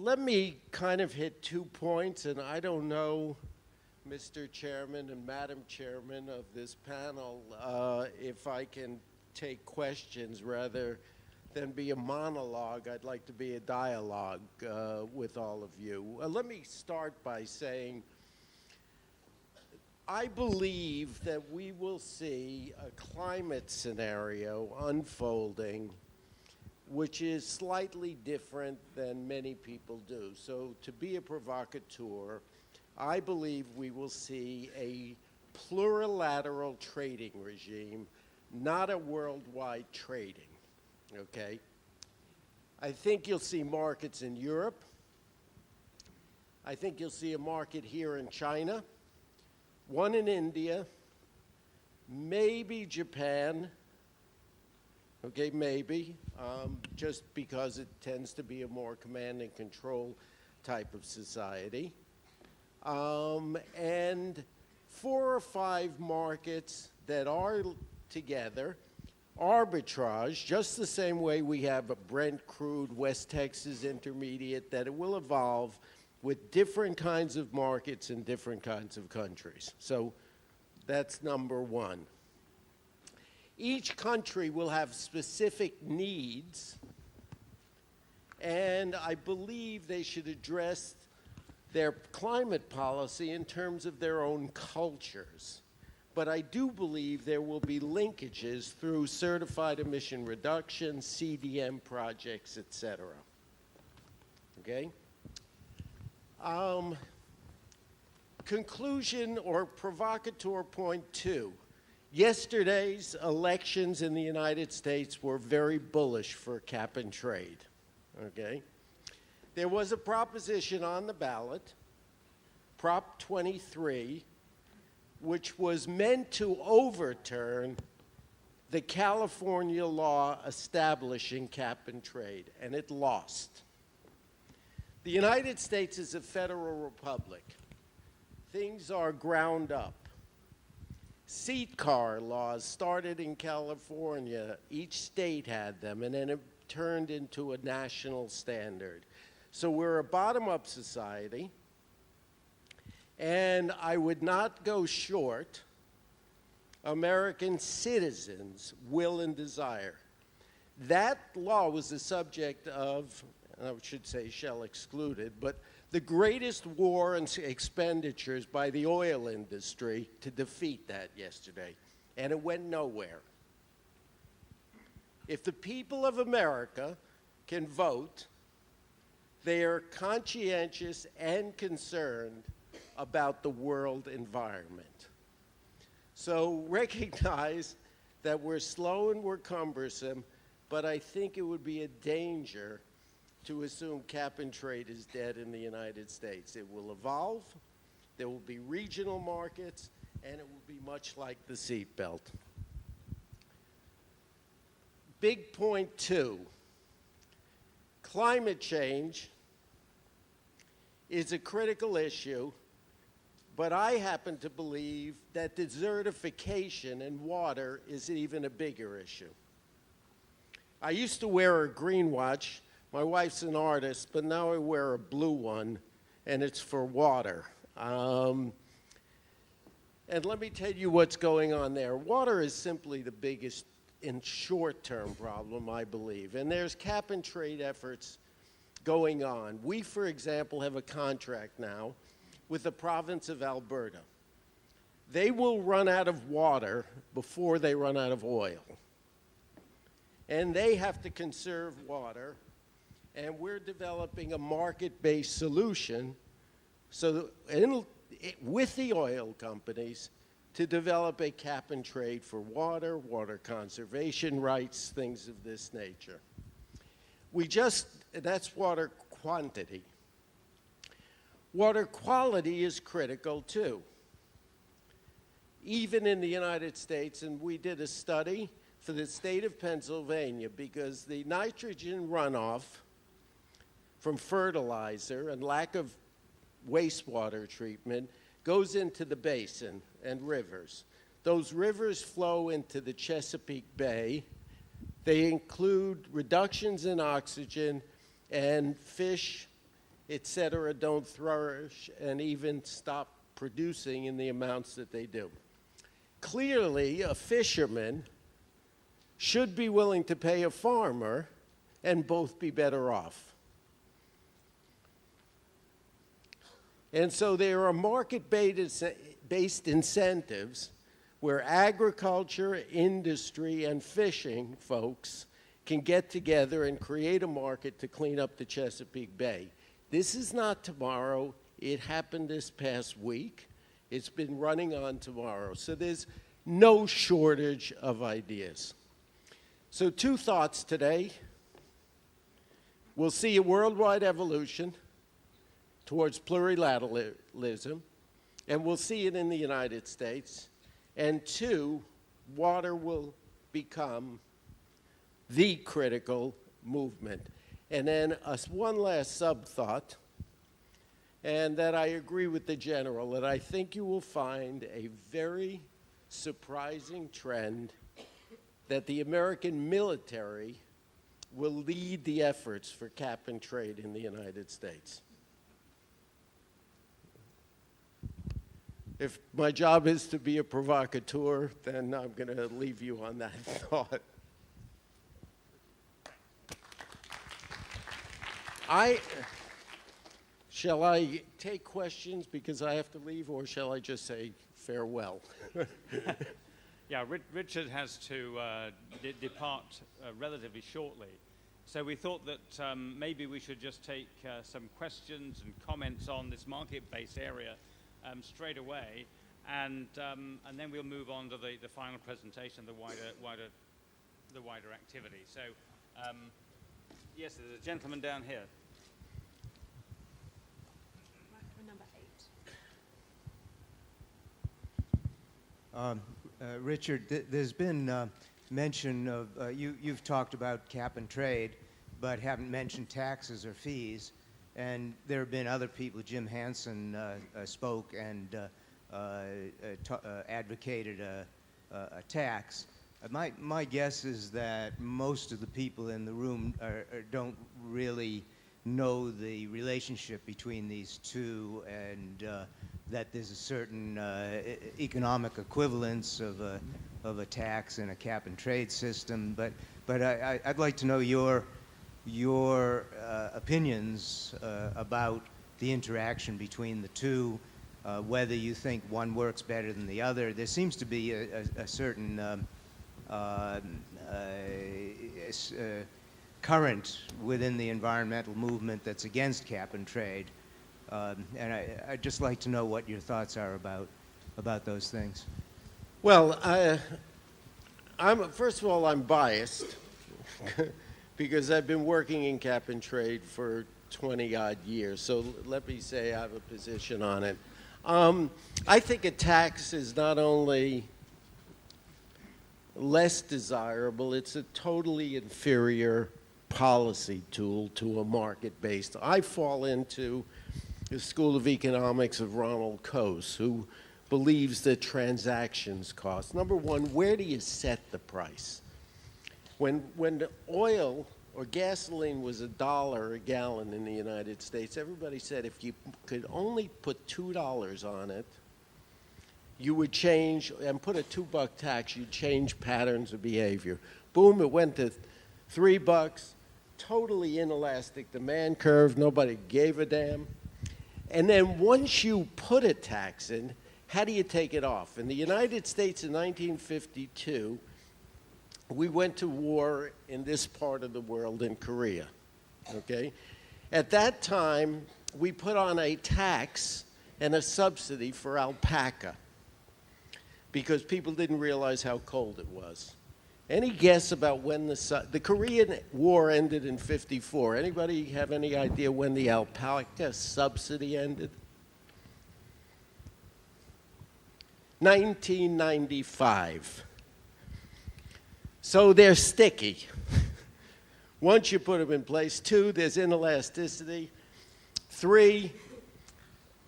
let me kind of hit 2 points, and I don't know, Mr. Chairman and Madam Chairman of this panel, if I can take questions rather than be a monologue. I'd like to be a dialogue with all of you. Let me start by saying I believe that we will see a climate scenario unfolding which is slightly different than many people do. So to be a provocateur, I believe we will see a plurilateral trading regime, not a worldwide trading, okay? I think you'll see markets in Europe. I think you'll see a market here in China, one in India, maybe Japan, okay, maybe, just because it tends to be a more command and control type of society. And 4 or 5 markets that are together, arbitrage, just the same way we have a Brent crude, West Texas Intermediate, that it will evolve with different kinds of markets in different kinds of countries. So that's number one. Each country will have specific needs, and I believe they should address their climate policy in terms of their own cultures. But I do believe there will be linkages through certified emission reduction, CDM projects, et cetera. Okay? Conclusion or provocateur point 2. Yesterday's elections in the United States were very bullish for cap and trade, okay? There was a proposition on the ballot, Prop 23, which was meant to overturn the California law establishing cap and trade, and it lost. The United States is a federal republic. Things are ground up. Seat car laws started in California. Each state had them, and then it turned into a national standard. So we're a bottom-up society, and I would not go short American citizens' will and desire. That law was the subject of, I should say shell excluded, but the greatest war and expenditures by the oil industry to defeat that yesterday, and it went nowhere. If the people of America can vote, they are conscientious and concerned about the world environment. So recognize that we're slow and we're cumbersome, but I think it would be a danger to assume cap and trade is dead in the United States. It will evolve, there will be regional markets, and it will be much like the seatbelt. Big point 2, climate change is a critical issue, but I happen to believe that desertification and water is even a bigger issue. I used to wear a green watch. My wife's an artist, but now I wear a blue one, and it's for water. And let me tell you what's going on there. Water is simply the biggest and short-term problem, I believe. And there's cap and trade efforts going on. We, for example, have a contract now with the province of Alberta. They will run out of water before they run out of oil. And they have to conserve water. And we're developing a market-based solution with the oil companies to develop a cap and trade for water, water conservation rights, things of this nature. That's water quantity. Water quality is critical too. Even in the United States, and we did a study for the state of Pennsylvania because the nitrogen runoff from fertilizer and lack of wastewater treatment goes into the basin and rivers. Those rivers flow into the Chesapeake Bay. They include reductions in oxygen, and fish etc., don't flourish and even stop producing in the amounts that they do. Clearly, a fisherman should be willing to pay a farmer and both be better off. And so there are market-based incentives where agriculture, industry, and fishing folks can get together and create a market to clean up the Chesapeake Bay. This is not tomorrow. It happened this past week. It's been running on tomorrow. So there's no shortage of ideas. So 2 thoughts today. We'll see a worldwide evolution towards plurilateralism, and we'll see it in the United States. And 2, water will become the critical movement. And then one last sub-thought, and that I agree with the general, that I think you will find a very surprising trend that the American military will lead the efforts for cap and trade in the United States. If my job is to be a provocateur, then I'm going to leave you on that thought. Shall I take questions because I have to leave, or shall I just say farewell? Yeah, Richard has to depart relatively shortly. So we thought that maybe we should just take some questions and comments on this market-based area straight away, and then we'll move on to the final presentation, the wider activity. So, yes, there's a gentleman down here. Number 8. Richard, there's been mention of, you've talked about cap and trade, but haven't mentioned taxes or fees. And there have been other people, Jim Hansen spoke and advocated a tax. My guess is that most of the people in the room don't really know the relationship between these two, and that there's a certain economic equivalence of a tax and a cap and trade system. But I'd like to know your opinions about the interaction between the two, whether you think one works better than the other. There seems to be a certain current within the environmental movement that's against cap and trade. And I'd just like to know what your thoughts are about those things. Well, first of all, I'm biased because I've been working in cap and trade for 20-odd years. So let me say I have a position on it. I think a tax is not only less desirable, it's a totally inferior policy tool to a market-based. I fall into the School of Economics of Ronald Coase, who believes that transactions cost. Number one, where do you set the price? When the oil or gasoline was $1 a gallon in the United States, everybody said if you could only put $2 on it, you would change, and put a $2 tax, you'd change patterns of behavior. Boom, it went to $3, totally inelastic demand curve, nobody gave a damn. And then once you put a tax in, how do you take it off? In the United States in 1952, we went to war in this part of the world in Korea, okay? At that time, we put on a tax and a subsidy for alpaca because people didn't realize how cold it was. Any guess about when the Korean War ended in 54? Anybody have any idea when the alpaca subsidy ended? 1995. So they're sticky. Once you put them in place. 2, there's inelasticity. 3,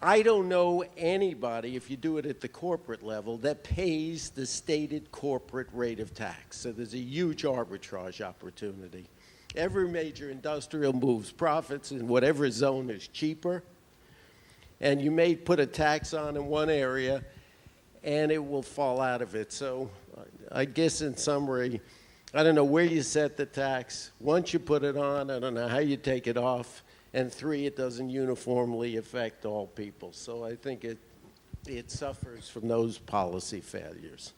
I don't know anybody, if you do it at the corporate level, that pays the stated corporate rate of tax. So there's a huge arbitrage opportunity. Every major industrial moves profits in whatever zone is cheaper. And you may put a tax on in one area, and it will fall out of it. So I guess in summary, I don't know where you set the tax. Once you put it on, I don't know how you take it off. And 3, it doesn't uniformly affect all people. So I think it suffers from those policy failures.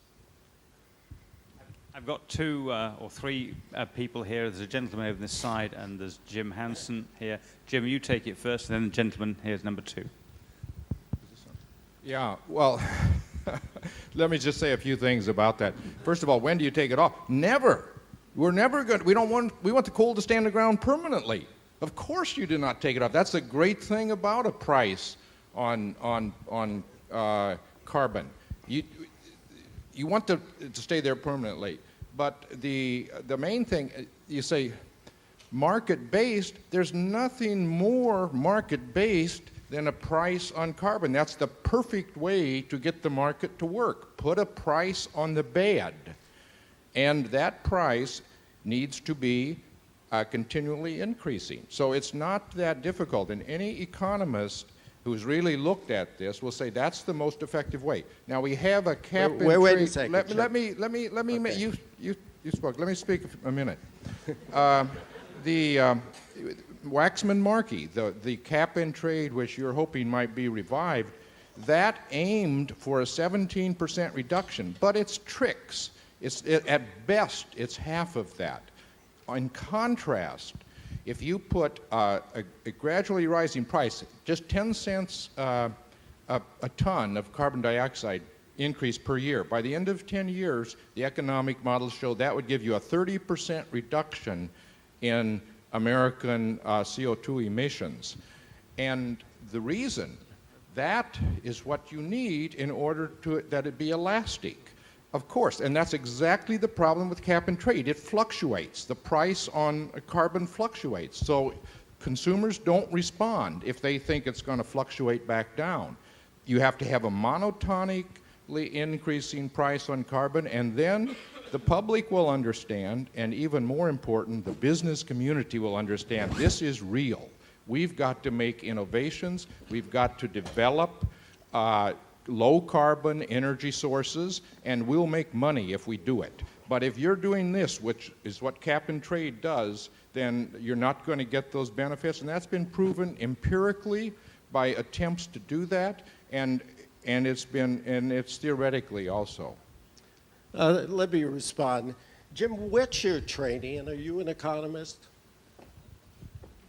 I've got 2 or 3 people here. There's a gentleman over this side, and there's Jim Hansen here. Jim, you take it first, and then the gentleman here's number 2. Yeah, well, let me just say a few things about that. First of all, when do you take it off? Never. We're never going. We want the coal to stay on the ground permanently. Of course, you do not take it off. That's the great thing about a price on carbon. You want to stay there permanently. But the main thing, you say market-based, there's nothing more market-based than a price on carbon. That's the perfect way to get the market to work. Put a price on the bed, and that price needs to be continually increasing. So it's not that difficult, and any economist who's really looked at this will say that's the most effective way. Now we have a cap and trade. Wait a second. Let me. Okay. You spoke. Let me speak a minute. The Waxman-Markey, the cap and trade, which you're hoping might be revived, that aimed for a 17% reduction, but it's tricks. At best, it's half of that. In contrast, if you put a gradually rising price, just 10 cents a ton of carbon dioxide increase per year, by the end of 10 years, the economic models show that would give you a 30% reduction in American CO2 emissions. And the reason, that is what you need in order that it be elastic. Of course, and that's exactly the problem with cap and trade. It fluctuates. The price on carbon fluctuates. So consumers don't respond if they think it's going to fluctuate back down. You have to have a monotonically increasing price on carbon, and then the public will understand, and even more important, the business community will understand this is real. We've got to make innovations. We've got to develop low carbon energy sources, and we'll make money if we do it. But if you're doing this, which is what cap and trade does, then you're not going to get those benefits, and that's been proven empirically by attempts to do that, and it's theoretically also. Let me respond. Jim, what's your training, and are you an economist?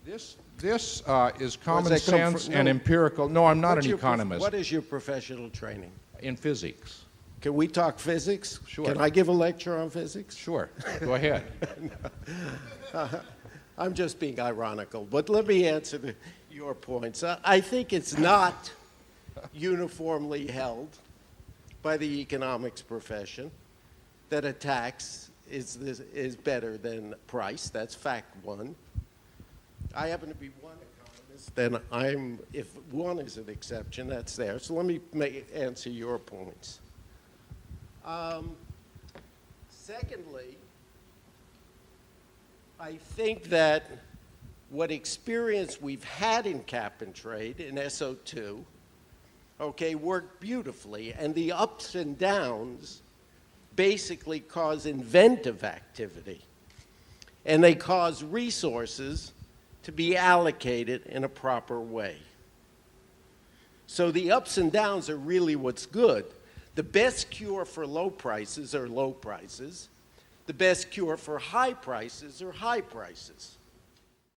This is common sense and empirical. No, I'm not an economist. What is your professional training? In physics. Can we talk physics? Sure. Can I give a lecture on physics? Sure. Go ahead. I'm just being ironical, but let me answer your points. I think it's not uniformly held by the economics profession that a tax is better than price. That's fact one. I happen to be one economist, then if one is an exception, that's there. So let me answer your points. Secondly, I think that what experience we've had in cap and trade, in SO2, worked beautifully, and the ups and downs basically cause inventive activity, and they cause resources to be allocated in a proper way. So the ups and downs are really what's good. The best cure for low prices are low prices. The best cure for high prices are high prices.